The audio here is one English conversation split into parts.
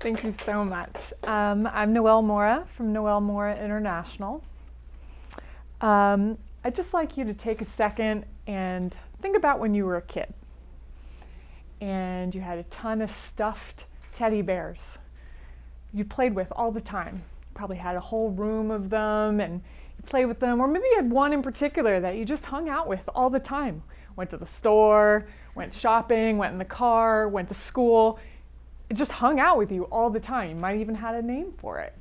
Thank you so much. I'm Noelle Mora from Noelle Mora International. I'd just like you to take a second and think about when you were a kid and you had a ton of stuffed teddy bears you played with all the time. You probably had a whole room of them and you played with them, or maybe you had one in particular that you just hung out with all the time. Went to the store, went shopping, went in the car, went to school. It just hung out with you all the time. You might even had a name for it.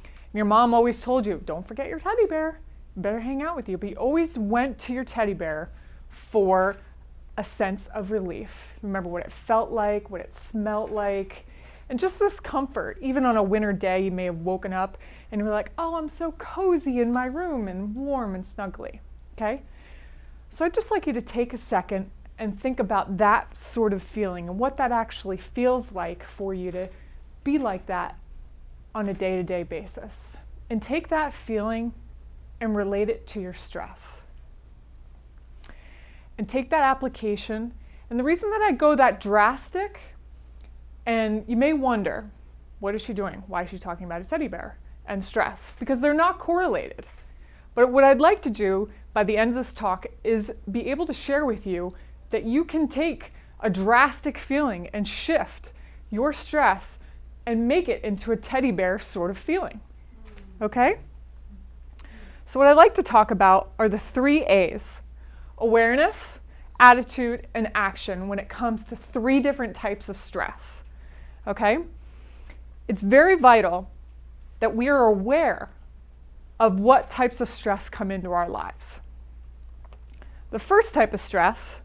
And your mom always told you, don't forget your teddy bear. You better hang out with you. But you always went to your teddy bear for a sense of relief. Remember what it felt like, what it smelled like, and just this comfort. Even on a winter day, you may have woken up and you were like, oh, I'm so cozy in my room and warm and snuggly, okay? So I'd just like you to take a second and think about that sort of feeling and what that actually feels like for you to be like that on a day-to-day basis. And take that feeling and relate it to your stress. And take that application. And the reason that I go that drastic, and you may wonder, what is she doing? Why is she talking about a teddy bear and stress? Because they're not correlated. But what I'd like to do by the end of this talk is be able to share with you that you can take a drastic feeling and shift your stress and make it into a teddy bear sort of feeling. Okay? So what I'd like to talk about are the 3 A's: awareness, attitude, and action when it comes to 3 different types of stress. Okay? It's very vital that we are aware of what types of stress come into our lives. The first type of stress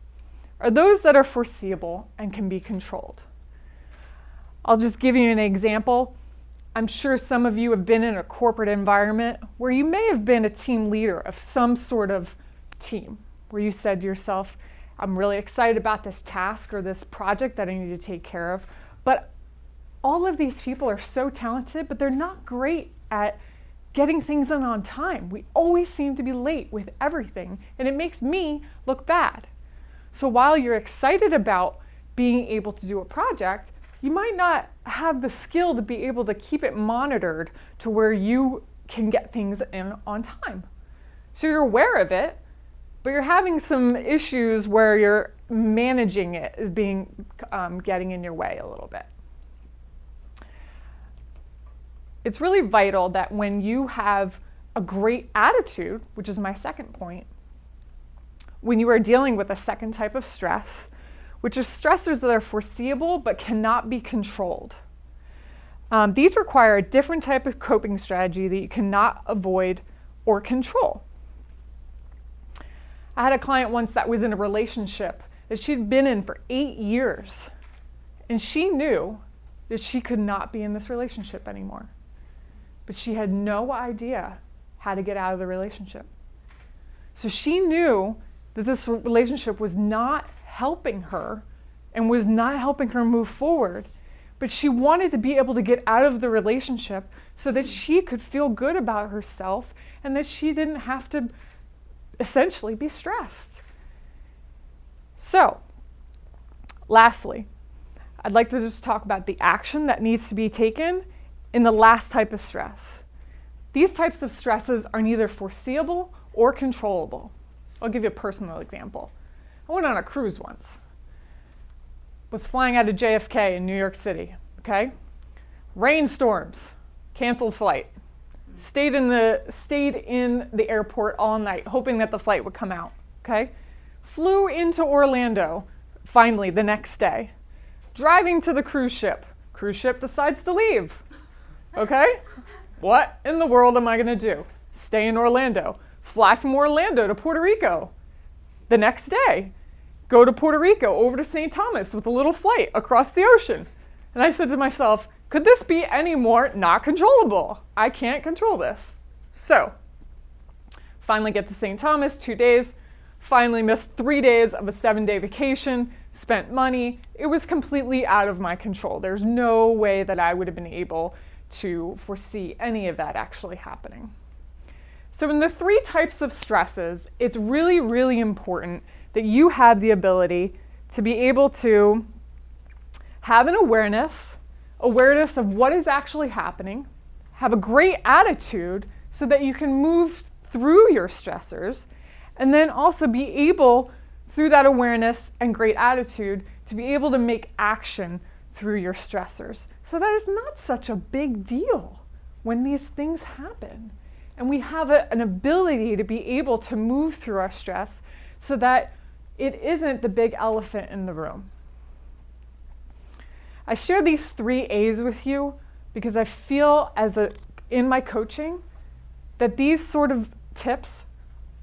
are those that are foreseeable and can be controlled. I'll just give you an example. I'm sure some of you have been in a corporate environment where you may have been a team leader of some sort of team, where you said to yourself, I'm really excited about this task or this project that I need to take care of, but all of these people are so talented, but they're not great at getting things done on time. We always seem to be late with everything, and it makes me look bad. So while you're excited about being able to do a project, you might not have the skill to be able to keep it monitored to where you can get things in on time. So you're aware of it, but you're having some issues where you're managing it as being getting in your way a little bit. It's really vital that when you have a great attitude, which is my second point, when you are dealing with a second type of stress, which are stressors that are foreseeable but cannot be controlled. These require a different type of coping strategy that you cannot avoid or control. I had a client once that was in a relationship that she'd been in for 8 years, and she knew that she could not be in this relationship anymore. But she had no idea how to get out of the relationship. So she knew that this relationship was not helping her and was not helping her move forward, but she wanted to be able to get out of the relationship so that she could feel good about herself and that she didn't have to essentially be stressed. So, lastly, I'd like to just talk about the action that needs to be taken in the last type of stress. These types of stresses are neither foreseeable or controllable. I'll give you a personal example. I went on a cruise once. Was flying out of JFK in New York City, okay? Rainstorms, canceled flight. Stayed in the airport all night, hoping that the flight would come out, okay? Flew into Orlando, finally, the next day. Driving to the cruise ship decides to leave. Okay? What in the world am I going to do? Stay in Orlando. Fly from Orlando to Puerto Rico. The next day, go to Puerto Rico, over to St. Thomas with a little flight across the ocean. And I said to myself, could this be any more not controllable? I can't control this. So, finally get to St. Thomas, 2 days. Finally missed 3 days of a 7-day vacation. Spent money. It was completely out of my control. There's no way that I would have been able to foresee any of that actually happening. So in the 3 types of stresses, it's really, really important that you have the ability to be able to have an awareness awareness of what is actually happening, have a great attitude so that you can move through your stressors, and then also be able, through that awareness and great attitude, to be able to make action through your stressors. So that is not such a big deal when these things happen. And we have an ability to be able to move through our stress so that it isn't the big elephant in the room. I share these 3 A's with you because I feel in my coaching that these sort of tips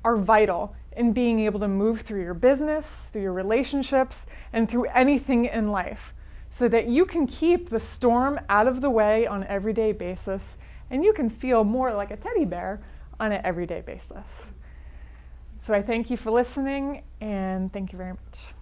are vital in being able to move through your business, through your relationships, and through anything in life so that you can keep the storm out of the way on an everyday basis and you can feel more like a teddy bear on an everyday basis. So I thank you for listening, and thank you very much.